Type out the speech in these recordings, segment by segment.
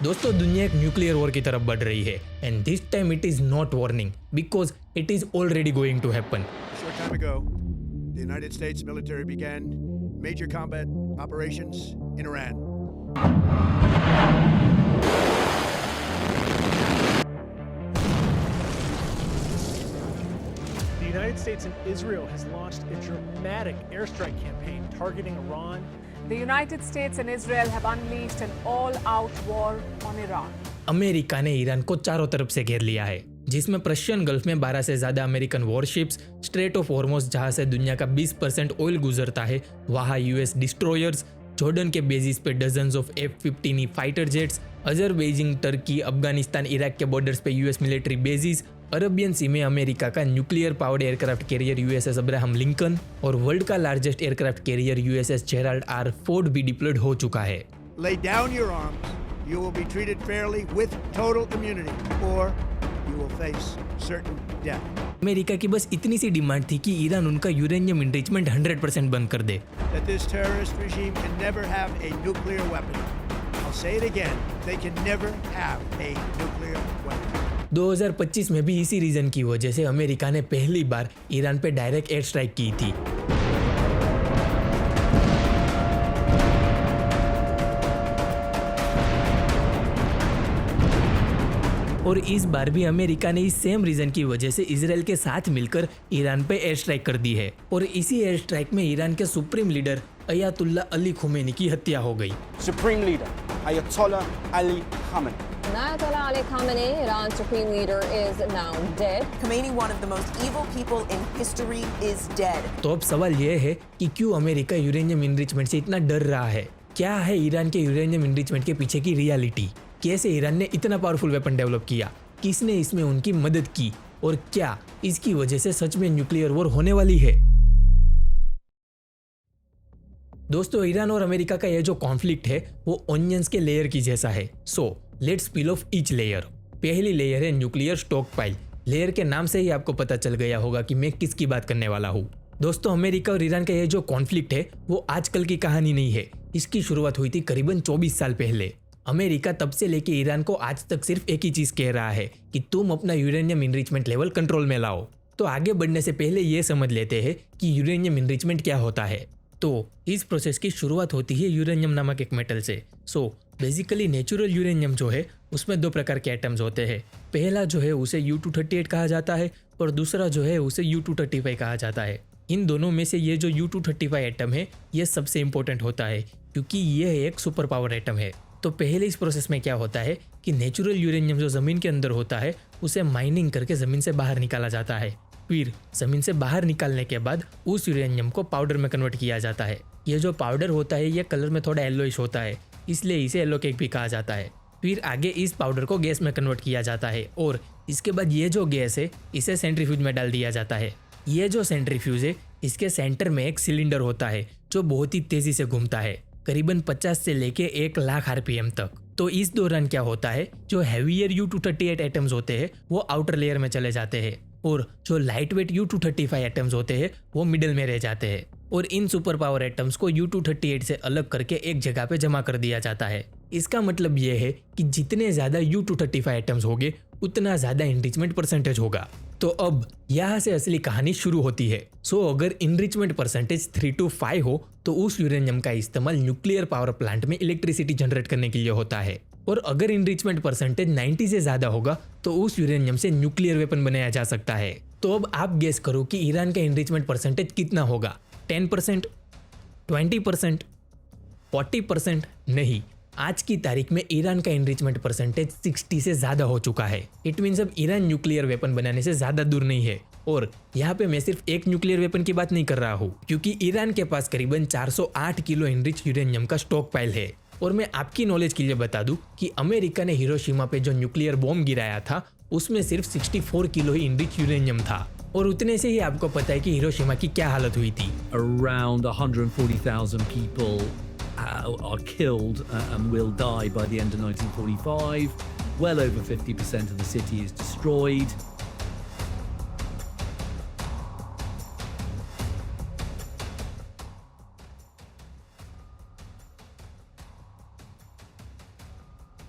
दोस्तों दुनिया एक न्यूक्लियर वॉर की तरफ बढ़ रही है and this time it is not warning because it is already going to happen. Short time ago, the United States military began major combat operations in Iran. The United States and Israel has launched a dramatic airstrike campaign targeting Iran. The United States and Israel have unleashed an all-out war on Iran. America ने Iran को चारों तरफ से घेर लिया है, जिसमें Persian gulf में 12 से ज्यादा American warships, straight of Hormuz जहां से दुनिया का 20% ऑयल गुजरता है, वहां यूएस डिस्ट्रॉयर्स, जॉर्डन के बेसिस पे dozens of F-15E fighter jets, Azerbaijan, Turkey, Afghanistan, Iraq के बॉर्डर्स पे यूएस मिलिट्री बेसिस, अरबियन सी में अमेरिका का nuclear powered aircraft carrier USS Abraham Lincoln और वर्ल्ड का largest aircraft carrier USS Gerald R Ford भी diploid हो चुका है। Lay down your arms. You will be treated fairly with total immunity, or you will face certain death. America की बस इतनी सी demand थी कि ईरान उनका यूरेनियम एनरिचमेंट 100% बंद कर दे। That this terrorist regime can never have a nuclear weapon. I'll say it again. They can never have a nuclear weapon. 2025 में भी इसी रीजन की वजह से अमेरिका ने पहली बार ईरान पे डायरेक्ट एयर स्ट्राइक की थी। और इस बार भी अमेरिका ने इस सेम रीजन की वजह से इजराइल के साथ मिलकर ईरान पे एयर स्ट्राइक कर दी है और इसी एयर स्ट्राइक में ईरान के supreme leader Ayatollah Ali Khomeini की हत्या हो गई। Supreme Leader Ayatollah Ali Khamenei. Ayatollah Ali Khamenei, Iran's supreme leader, is now dead. Khamenei, one of the most evil people in history, is dead. तो अब सवाल यह है कि क्यों अमेरिका यूरेनियम एनरिचमेंट से इतना डर रहा है? क्या है ईरान के यूरेनियम एनरिचमेंट के पीछे की रियलिटी? कैसे ईरान ने इतना पावरफुल वेपन डेवलप किया? किसने इसमें उनकी मदद की? और क्या इसकी वजह से सच में न्यूक्लियर वॉर होने वाली है? दोस्तों ईरान और अमेरिका का यह जो कॉन्फ्लिक्ट है वो ऑनियंस के लेयर की जैसा है। So let's peel of each layer. पहली लेयर है न्यूक्लियर स्टॉक पाइल। लेयर के नाम से ही आपको पता चल गया होगा कि मैं किसकी बात करने वाला हूँ। दोस्तों अमेरिका और ईरान का यह जो कॉन्फ्लिक्ट है वो आजकल की कहानी नहीं है। इसकी शुरुआत हुई थी करीबन 24 साल पहले। अमेरिका तब से लेके ईरान को आज तक सिर्फ एक ही चीज कह रहा है कि तुम अपना यूरेनियम एनरिचमेंट लेवल कंट्रोल में लाओ। तो आगे बढ़ने से पहले ये समझ लेते हैं कि यूरेनियम एनरिचमेंट क्या होता है। तो इस प्रोसेस की शुरुआत होती है यूरेनियम नामक एक मेटल से। सो बेसिकली नेचुरल यूरेनियम जो है उसमें दो प्रकार के एटम्स होते हैं। पहला जो है उसे U238 कहा जाता है और दूसरा जो है उसे U235 कहा जाता है। इन दोनों में से ये जो U235 एटम है ये सबसे इंपॉर्टेंट होता है क्योंकि यह एक सुपर पावर एटम है। तो पहले इस प्रोसेस में क्या होता है कि नेचुरल यूरेनियम जो ज़मीन के अंदर होता है उसे माइनिंग करके ज़मीन से बाहर निकाला जाता है। फिर ज़मीन से बाहर निकालने के बाद उस यूरेनियम को पाउडर में कन्वर्ट किया जाता है। ये जो पाउडर होता है ये कलर में थोड़ा येलोइश होता है, इसलिए इसे येलो केक भी कहा जाता है। फिर आगे इस पाउडर को गैस में कन्वर्ट किया जाता है और इसके बाद ये जो गैस है इसे सेंट्रीफ्यूज में डाल दिया जाता है। ये जो सेंट्रीफ्यूज है इसके सेंटर में एक सिलेंडर होता है जो बहुत ही तेज़ी से घूमता है, करीबन 50 से लेके 1 लाख RPM तक। तो इस दौरान क्या होता है जो हैवियर U238 एटम्स होते हैं वो आउटर लेयर में चले जाते हैं और जो लाइट वेट U235 एटम्स होते हैं वो मिडल में रह जाते हैं और इन सुपर पावर एटम्स को U238 से अलग करके एक जगह पे जमा कर दिया जाता है। इसका मतलब ये है कि जितने ज़्यादा U235 एटम्स होंगे उतना ज़्यादा एनरिचमेंट परसेंटेज होगा। तो अब यहाँ से असली कहानी शुरू होती है। सो अगर इनरिचमेंट परसेंटेज 3 to 5 हो तो उस यूरेनियम का इस्तेमाल न्यूक्लियर पावर प्लांट में इलेक्ट्रिसिटी जनरेट करने के लिए होता है और अगर इनरिचमेंट परसेंटेज 90 से ज़्यादा होगा तो उस यूरेनियम से न्यूक्लियर वेपन बनाया जा सकता है। तो अब आप गेस करो कि ईरान का इनरिचमेंट परसेंटेज कितना होगा? 10%, 20%, 40%? नहीं, आज की तारीख में ईरान का एनरिचमेंट परसेंटेज 60 से ज़्यादा हो चुका है। इट मीन्स अब ईरान न्यूक्लियर वेपन बनाने से ज़्यादा दूर नहीं है। और यहाँ पे मैं सिर्फ एक न्यूक्लियर वेपन की बात नहीं कर रहा हूँ क्योंकि ईरान के पास करीबन 408 किलो एनरिच यूरेनियम का स्टॉक पाइल है। और मैं आपकी नॉलेज के लिए बता दूं कि अमेरिका ने हिरोशिमा पे जो न्यूक्लियर बॉम्ब गिराया था उसमें सिर्फ 64 किलो ही एनरिच यूरेनियम था और उतने से ही आपको पता है कि हिरोशिमा की क्या हालत हुई थी। Around 140,000 people are killed and will die by the end of 1945. Well over 50% of the city is destroyed.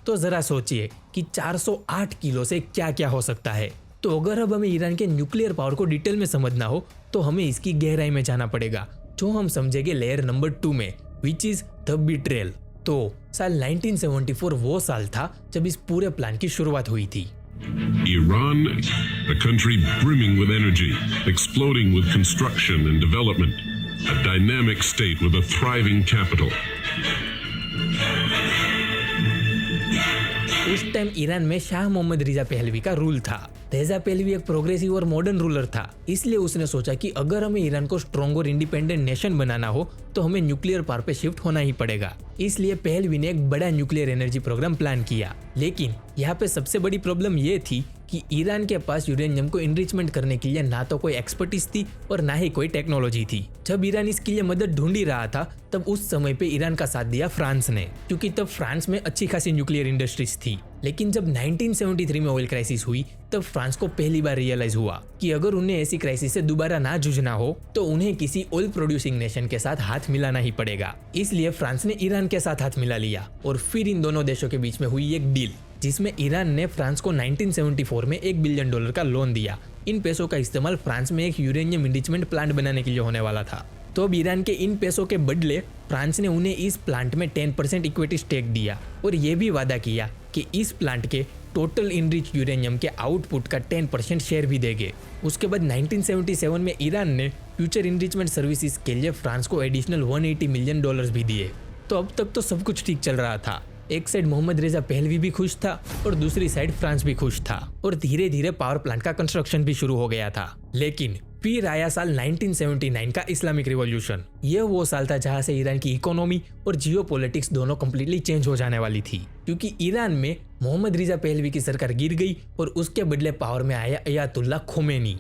तो जरा सोचिए कि 408 किलो से क्या क्या हो सकता है। तो अगर अब हमें ईरान के न्यूक्लियर पावर को डिटेल में समझना हो तो हमें इसकी गहराई में जाना पड़ेगा, जो हम समझेंगे लेयर नंबर 2 में, विच इज द बिट्रेयल। तो साल 1974 वो साल था जब इस पूरे प्लान की शुरुआत हुई थी। Iran, a country brimming with energy, exploding with construction and development, a dynamic state with a thriving capital. उस टाइम ईरान में शाह मोहम्मद रिजा पहलवी का रूल था। रिजा पहलवी एक प्रोग्रेसिव और मॉडर्न रूलर था, इसलिए उसने सोचा कि अगर हमें ईरान को स्ट्रॉन्ग और इंडिपेंडेंट नेशन बनाना हो तो हमें न्यूक्लियर पावर पे शिफ्ट होना ही पड़ेगा। इसलिए पहलवी ने एक बड़ा न्यूक्लियर एनर्जी प्रोग्राम प्लान किया। लेकिन यहाँ पे सबसे बड़ी प्रॉब्लम ये थी कि ईरान के पास यूरेनियम को इनरिचमेंट करने के लिए ना तो कोई एक्सपर्टीज थी और ना ही कोई टेक्नोलॉजी थी। जब ईरान इसके लिए मदद ढूंढ ही रहा था तब उस समय पे ईरान का साथ दिया फ्रांस ने, क्योंकि तब फ्रांस में अच्छी खासी न्यूक्लियर इंडस्ट्रीज थी। लेकिन जब 1973 में ऑयल क्राइसिस हुई तब फ्रांस को पहली बार रियलाइज हुआ कि अगर उन्हें ऐसी क्राइसिस से दोबारा ना जूझना हो तो उन्हें किसी ऑयल प्रोड्यूसिंग नेशन के साथ हाथ मिलाना ही पड़ेगा। इसलिए फ्रांस ने ईरान के साथ हाथ मिला लिया और फिर इन दोनों देशों के बीच में हुई एक डील, जिसमें ईरान ने फ्रांस को 1974 में $1 बिलियन का लोन दिया। इन पैसों का इस्तेमाल फ्रांस में एक यूरेनियम इनरिचमेंट प्लांट बनाने के लिए होने वाला था। तो अब ईरान के इन पैसों के बदले फ्रांस ने उन्हें इस प्लांट में 10% इक्विटी स्टेक दिया और ये भी वादा किया कि इस प्लांट के टोटल इनरिच यूरेनियम के आउटपुट का 10% शेयर भी देंगे। उसके बाद 1977 में ईरान ने फ्यूचर इनरिचमेंट सर्विसेज के लिए फ्रांस को एडिशनल $180 मिलियन भी दिए। तो अब तक तो सब कुछ ठीक चल रहा था। एक साइड मोहम्मद रेजा पहलवी भी खुश था और दूसरी साइड फ्रांस भी खुश था और धीरे धीरे पावर प्लांट का कंस्ट्रक्शन भी शुरू हो गया था। लेकिन फिर आया साल 1979 का इस्लामिक रिवॉल्यूशन। यह वो साल था जहां से ईरान की इकोनॉमी और जियोपॉलिटिक्स दोनों कम्प्लीटली चेंज हो जाने वाली थी, क्योंकि ईरान में मोहम्मद रिजा पहलवी की सरकार गिर गई और उसके बदले पावर में आया Ayatollah Khomeini.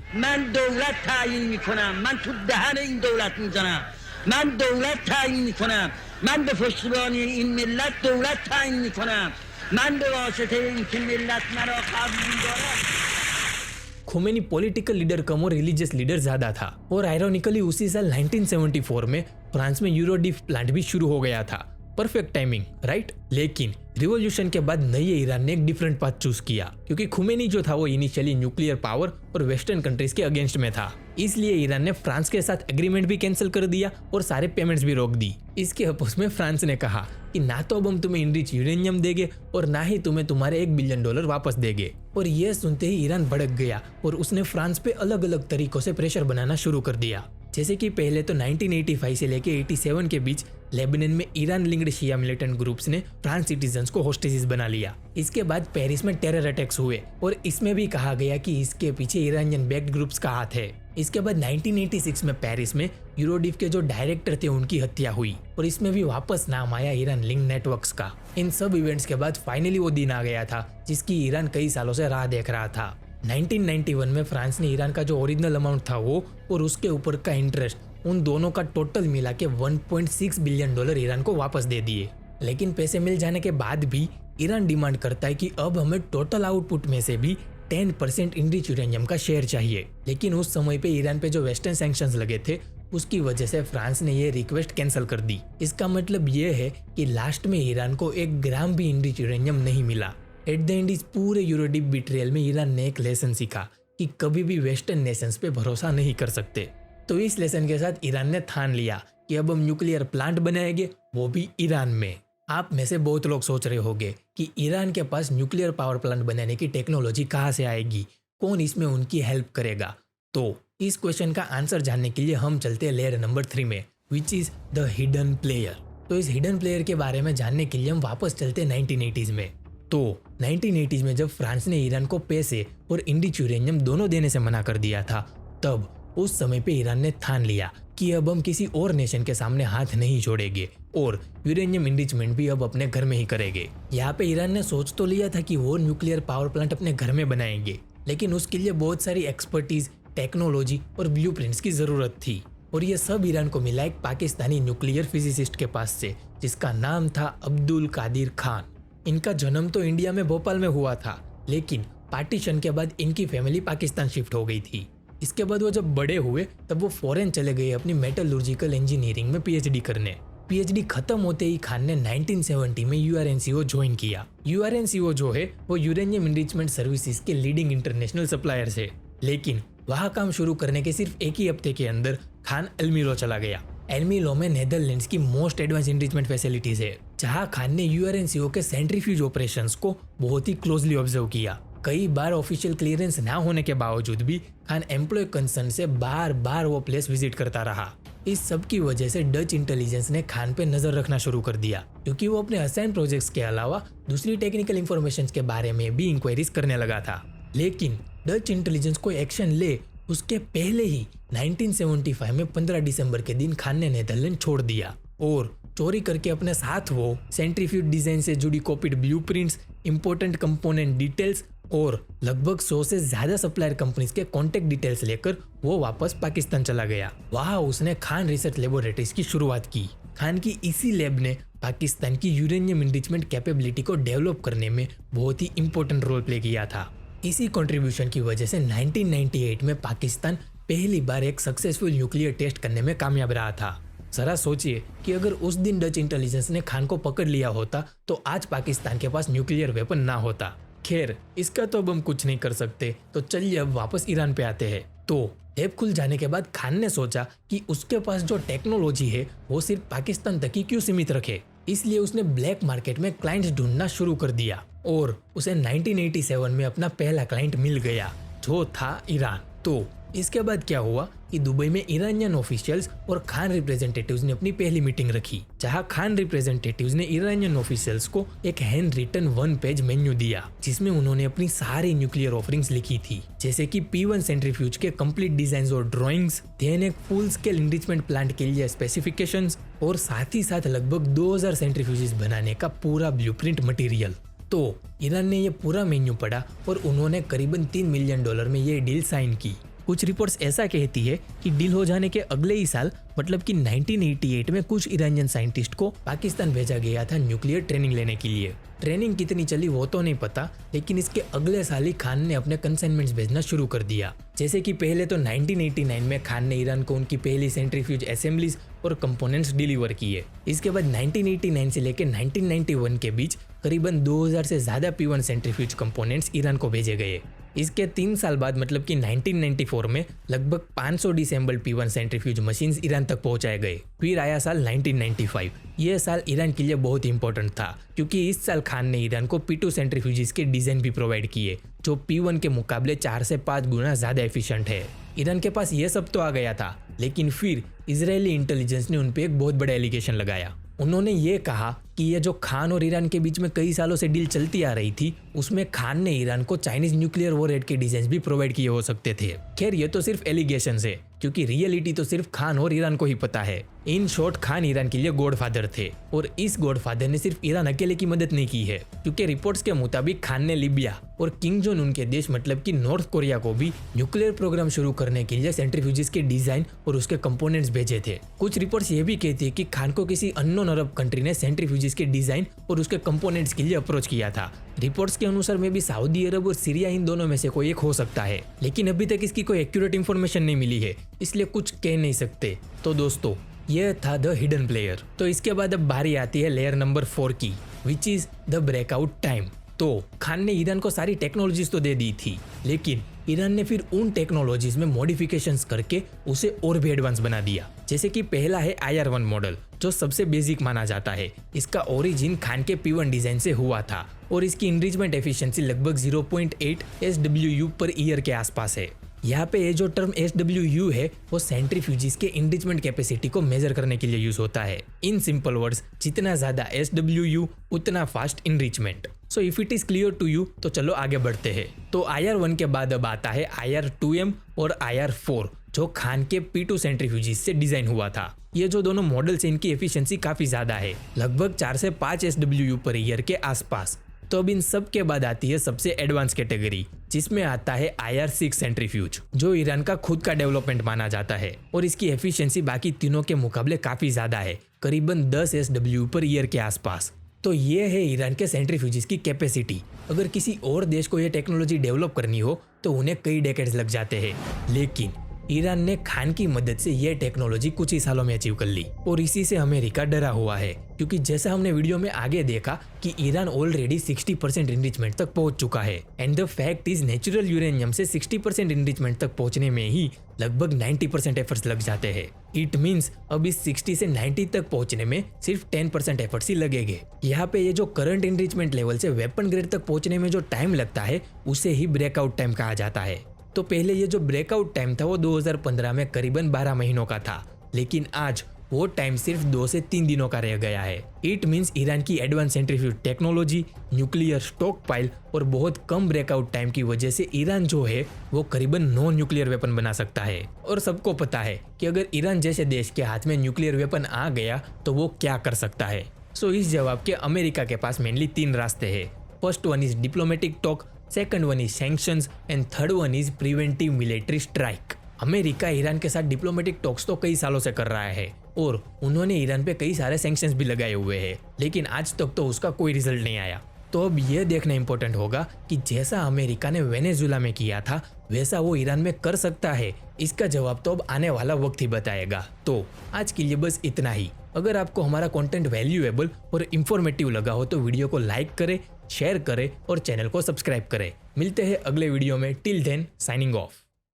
Khomeini political leader कम और रिलीजियस लीडर ज्यादा था और आयरॉनिकली उसी साल 1974 में फ्रांस में यूरोडिफ प्लांट भी शुरू हो गया था। Perfect timing, right? लेकिन रिवॉल्यूशन के बाद नए ईरान ने एक डिफरेंट पाथ चूज किया, क्योंकि खुमेनी जो था वो इनिशियली न्यूक्लियर पावर और वेस्टर्न कंट्रीज के अगेंस्ट में था। इसलिए ईरान ने फ्रांस के साथ एग्रीमेंट भी कैंसिल कर दिया और सारे पेमेंट्स भी रोक दी। इसके अपोज में फ्रांस ने कहा कि ना तो अब हम तुम्हें इनरिच यूरेनियम देंगे और ना ही तुम्हें तुम्हारे $1 बिलियन वापस देंगे। और यह सुनते ही ईरान भड़क गया और उसने फ्रांस पे अलग अलग तरीकों से प्रेशर बनाना शुरू कर दिया। जैसे कि पहले तो 1985 से लेके 87 के बीच लेबनान में ईरान लिंक्ड शिया मिलिटेंट ग्रुप्स ने फ्रांस सिटीजन्स को होस्टेजेस बना लिया। इसके बाद पेरिस में टेरर अटैक्स हुए और इसमें भी कहा गया कि इसके पीछे ईरानियन बैक्ड ग्रुप्स का हाथ है। इसके बाद 1986 में पेरिस में यूरोडिफ के जो डायरेक्टर थे उनकी हत्या हुई और इसमें भी वापस नाम आया ईरान लिंक नेटवर्क्स का। इन सब इवेंट्स के बाद फाइनली वो दिन आ गया था जिसकी ईरान कई सालों से राह देख रहा था। 1991 में फ्रांस ने ईरान का जो ओरिजिनल अमाउंट था वो और उसके ऊपर का इंटरेस्ट, उन दोनों का टोटल मिला के $1.6 बिलियन ईरान को वापस दे दिए। लेकिन पैसे मिल जाने के बाद भी ईरान डिमांड करता है कि अब हमें टोटल आउटपुट में से भी 10% इनरिच यूरेनियम का शेयर चाहिए। लेकिन उस समय पे ईरान पे जो वेस्टर्न सैंक्शंस लगे थे उसकी वजह से फ्रांस ने ये रिक्वेस्ट कैंसिल कर दी। इसका मतलब ये है कि लास्ट में ईरान को 1 ग्राम भी इनरिच यूरेनियम नहीं मिला। एट द एंड इस पूरे यूरोडिफ बिट्रेयल में ईरान ने एक लेसन सीखा कि कभी भी वेस्टर्न नेशंस पे भरोसा नहीं कर सकते। तो इस लेसन के साथ ईरान ने ठान लिया कि अब हम न्यूक्लियर प्लांट बनाएंगे, वो भी ईरान में। आप में से बहुत लोग सोच रहे होंगे कि ईरान के पास न्यूक्लियर पावर प्लांट बनाने की टेक्नोलॉजी कहाँ से आएगी, कौन इसमें उनकी हेल्प करेगा। तो इस क्वेश्चन का आंसर जानने के लिए हम चलते हैं लेयर नंबर 3 में, which is the hidden player. तो इस हिडन प्लेयर के बारे में जानने के लिए हम वापस चलते हैं 1980s में। तो 1980s में जब फ्रांस ने ईरान को पैसे और इनरिच यूरेनियम दोनों देने से मना कर दिया था, तब उस समय पे ईरान ने ठान लिया कि अब हम किसी और नेशन के सामने हाथ नहीं जोड़ेंगे और यूरेनियम इनरिचमेंट भी अब अपने घर में ही करेंगे। यहाँ पे ईरान ने सोच तो लिया था कि वो न्यूक्लियर पावर प्लांट अपने घर में बनाएंगे, लेकिन उसके लिए बहुत सारी एक्सपर्टीज, टेक्नोलॉजी और ब्लूप्रिंट्स की जरूरत थी। और ये सब ईरान को मिला एक पाकिस्तानी न्यूक्लियर फिजिसिस्ट के पास से, जिसका नाम था अब्दुल कादिर खान। इनका जन्म तो इंडिया में भोपाल में हुआ था, लेकिन पार्टीशन के बाद इनकी फैमिली पाकिस्तान शिफ्ट हो गई थी। इसके बाद वो जब बड़े हुए तब वो फॉरेन चले गए अपनी मेटलर्जिकल इंजीनियरिंग में PhD करने। पीएचडी खत्म होते ही खान ने 1970 में यूआरएनसीओ ज्वाइन किया। यूआरएनसीओ जो है वो यूरेनियम इनरिचमेंट सर्विसेज के लीडिंग इंटरनेशनल सप्लायर है, लेकिन वहाँ काम शुरू करने के सिर्फ एक ही हफ्ते के अंदर खान एल्मिलो चला गया। एल्मिलो में नेदरलैंड्स की मोस्ट एडवांस इनरिचमेंट फैसिलिटीज है, जहाँ खान ने यूआरएनसीओ के सेंट्रीफ्यूज ऑपरेशंस को बहुत ही क्लोजली ऑब्जर्व किया। कई बार ऑफिशियल क्लियरेंस ना होने के बावजूद भी खान एम्प्लॉय कंसर्न से बार बार वो प्लेस विजिट करता रहा। इस सब की वजह से डच इंटेलिजेंस ने खान पे नजर रखना शुरू कर दिया, क्योंकि वो अपने असाइन प्रोजेक्ट्स के अलावा दूसरी टेक्निकल इंफॉर्मेशन के बारे में भी इंक्वायरीज करने लगा था। लेकिन डच इंटेलिजेंस कोई एक्शन ले उसके पहले ही 1975 में 15 दिसंबर के दिन खान ने नेदरलैंड छोड़ दिया और चोरी करके अपने साथ वो सेंट्रीफ्यूज डिजाइन से जुड़ी copied blueprints, important component details और लगभग 100 से ज्यादा सप्लायर कंपनीज के कॉन्टेक्ट डिटेल्स लेकर वो वापस पाकिस्तान चला गया। वहाँ उसने खान रिसर्च लेबोरेटरीज की शुरुआत की। खान की इसी लैब ने पाकिस्तान की यूरेनियम इनरिचमेंट कैपेबिलिटी को डेवलप करने में बहुत ही इंपॉर्टेंट रोल प्ले किया था। इसी कंट्रीब्यूशन की वजह से 1998 में पाकिस्तान पहली बार एक सक्सेसफुल न्यूक्लियर टेस्ट करने में कामयाब रहा था। जरा सोचिए कि अगर उस दिन डच इंटेलिजेंस ने खान को पकड़ लिया होता तो आज पाकिस्तान के पास न्यूक्लियर वेपन ना होता। खैर, इसका तो अब हम कुछ नहीं कर सकते, तो चलिए अब वापस ईरान पे आते हैं। तो लैब खुल जाने के बाद खान ने सोचा कि उसके पास जो टेक्नोलॉजी है वो सिर्फ पाकिस्तान तक ही क्यों सीमित रखे, इसलिए उसने ब्लैक मार्केट में क्लाइंट्स ढूंढना शुरू कर दिया और उसे 1987 में अपना पहला क्लाइंट मिल गया, जो था ईरान। तो इसके बाद क्या हुआ कि दुबई में ईरानियन ऑफिशियल्स और खान रिप्रेजेंटेटिव्स ने अपनी पहली मीटिंग रखी, जहां खान रिप्रेजेंटेटिव्स ने ईरानियन ऑफिशियल्स को एक हैंड रिटन 1 पेज मेन्यू दिया, जिसमें उन्होंने अपनी सारी न्यूक्लियर ऑफरिंग्स लिखी थी, जैसे कि P1 सेंट्रीफ्यूज के कंप्लीट डिजाइन और ड्राइंग्स, देन एक फुल स्केल इनरिचमेंट प्लांट के लिए स्पेसिफिकेशंस और साथ ही साथ लगभग 2000 सेंट्रीफ्यूजेस बनाने का पूरा ब्लूप्रिंट मटेरियल। तो ईरान ने ये पूरा मेन्यू पढ़ा और उन्होंने करीबन $3 मिलियन में ये डील साइन की। कुछ रिपोर्ट्स ऐसा कहती है कि डील हो जाने के अगले ही साल मतलब कि 1988 में कुछ ईरानियन साइंटिस्ट को पाकिस्तान भेजा गया था न्यूक्लियर ट्रेनिंग लेने के लिए। ट्रेनिंग कितनी चली वो तो नहीं पता, लेकिन इसके अगले साल ही खान ने अपने कंसाइनमेंट्स भेजना शुरू कर दिया। जैसे कि पहले तो 1989 में खान ने ईरान को उनकी पहली सेंट्रीफ्यूज असेंबलीज और कंपोनेंट्स डिलीवर किए। इसके बाद 1989 से लेकर 1991 के बीच करीबन 2000 से ज्यादा P1 सेंट्रीफ्यूज कंपोनेंट्स ईरान को भेजे गए। इसके 3 साल बाद मतलब कि 1994 में लगभग 500 डिसेंबल्ड P1 सेंट्रीफ्यूज मशीन्स ईरान तक पहुंचाए गए। फिर आया साल 1995। यह साल ईरान के लिए बहुत इंपॉर्टेंट था, क्योंकि इस साल खान ने ईरान को P2 सेंट्रीफ्यूजेस के डिजाइन भी प्रोवाइड किए, जो P1 के मुकाबले 4 से 5 गुना ज्यादा एफिशिएंट है। ईरान के पास ये सब तो आ गया था, लेकिन फिर इजरायली इंटेलिजेंस ने उन पे एक बहुत बड़ा एलिगेशन लगाया। उन्होंने ये कहा कि ये जो खान और ईरान के बीच में कई सालों से डील चलती आ रही थी, उसमें खान ने ईरान को चाइनीज न्यूक्लियर वॉरहेड के डिजाइन भी प्रोवाइड किए हो सकते थे। खैर, ये तो सिर्फ एलिगेशंस है, क्योंकि रियलिटी तो सिर्फ खान और ईरान को ही पता है। इन शॉर्ट, खान ईरान के लिए गॉडफादर थे और इस गॉडफादर ने सिर्फ ईरान अकेले की मदद नहीं की है, क्योंकि रिपोर्ट्स के मुताबिक खान ने लीबिया और किंग जोन उनके देश मतलब कि नॉर्थ कोरिया को भी न्यूक्लियर प्रोग्राम शुरू करने के लिए सेंट्रीफ्यूजेस के डिजाइन और उसके कंपोनेंट्स भेजे थे। कुछ रिपोर्ट्स ये भी कहती है कि खान को किसी अननोन अरब कंट्री ने सेंट्रीफ्यूजेस के डिजाइन और उसके कंपोनेंट्स के लिए अप्रोच किया था। रिपोर्ट्स के अनुसार में भी सऊदी अरब और सीरिया इन दोनों में से कोई एक हो सकता है, लेकिन अभी तक इसकी कोई एक्यूरेट इन्फॉर्मेशन नहीं मिली है, इसलिए कुछ कह नहीं सकते। तो दोस्तों, यह था द हिडन प्लेयर। तो इसके बाद अब बारी आती है लेयर नंबर 4 की, which is the breakout time. तो खान ने ईरान को सारी टेक्नोलॉजीज तो दे दी थी, लेकिन ईरान ने फिर उन टेक्नोलॉजीज में मॉडिफिकेशंस करके उसे और भी एडवांस बना दिया। जैसे कि पहला है IR-1 मॉडल, जो सबसे बेसिक माना जाता है। इसका ओरिजिन खान के P1 डिजाइन से हुआ था और इसकी इनरिचमेंट एफिशिएंसी लगभग 0.8 SWU पर ईयर के आसपास है। यहाँ पे ये जो टर्म SWU है वो सेंट्रीफ्यूजेस के इनरिचमेंट कैपेसिटी को मेजर करने के लिए यूज होता है। इन सिंपल वर्ड्स, जितना ज्यादा SWU उतना fast enrichment. So if it is clear to you तो चलो आगे बढ़ते हैं। तो IR-1 के बाद अब आता है IR-2M और IR-4, जो खान के P2 सेंट्रीफ्यूजेस से डिजाइन हुआ था। ये जो दोनों मॉडल्स हैं, इनकी एफिशिएंसी काफी ज्यादा है, लगभग 4 से 5 SWU पर ईयर के आसपास। तो अब इन सब के बाद आती है सबसे एडवांस कैटेगरी, जिसमें आता है IR-6 सेंट्रीफ्यूज, जो ईरान का खुद का डेवलपमेंट माना जाता है और इसकी एफिशिएंसी बाकी तीनों के मुकाबले काफी ज्यादा है, करीबन 10 SWU पर ईयर के आसपास। तो ये है ईरान के सेंट्रीफ्यूजेस की कैपेसिटी। अगर किसी और देश को ये टेक्नोलॉजी डेवलप करनी हो तो उन्हें कई डेकेड्स लग जाते हैं, लेकिन ईरान ने खान की मदद से यह टेक्नोलॉजी कुछ ही सालों में अचीव कर ली और इसी से अमेरिका डरा हुआ है, क्योंकि जैसा हमने वीडियो में आगे देखा कि ईरान ऑलरेडी 60% इनरिचमेंट तक पहुंच चुका है and the fact is natural uranium से 60% इनरिचमेंट तक पहुंचने में ही लगभग 90% एफर्ट्स लग जाते हैं। इट मीन्स अब इस 60 से 90 तक पहुंचने में सिर्फ 10% एफर्ट्स ही लगेंगे। यहाँ पे ये जो करंट इनरिचमेंट लेवल से वेपन ग्रेड तक पहुंचने में जो टाइम लगता है उसे ही ब्रेकआउट टाइम कहा जाता है। तो पहले ये जो ब्रेकआउट टाइम था वो 2015 में करीबन 12 महीनों का था, लेकिन आज वो टाइम सिर्फ 2 से 3 दिनों का रह गया है। इट मीन्स ईरान की advance centrifuge technology, nuclear stock pile और बहुत कम ब्रेकआउट टाइम की वजह से ईरान जो है वो करीबन 9 न्यूक्लियर वेपन बना सकता है। और सबको पता है कि अगर ईरान जैसे देश के हाथ में न्यूक्लियर वेपन आ गया तो वो क्या कर सकता है। सो इस जवाब के अमेरिका के पास मेनली 3 रास्ते हैं। First one is diplomatic talk, second one is sanctions and third one is preventive military strike. America Iran के साथ डिप्लोमेटिक टॉक्स तो कई सालों से कर रहा है और उन्होंने ईरान पे कई सारे सैंक्शंस भी लगाए हुए हैं, लेकिन आज तक तो उसका कोई रिजल्ट नहीं आया। तो अब यह देखना इंपॉर्टेंट होगा कि जैसा अमेरिका ने वेनेजुएला में किया था वैसा वो ईरान में कर सकता है। इसका जवाब तो अब आने वाला वक्त ही बताएगा। तो आज के लिए बस इतना ही। अगर आपको हमारा कंटेंट वैल्यूएबल और इंफॉर्मेटिव लगा हो तो वीडियो को लाइक करें, शेयर करें और चैनल को सब्सक्राइब करें। मिलते हैं अगले वीडियो में। Till then signing of.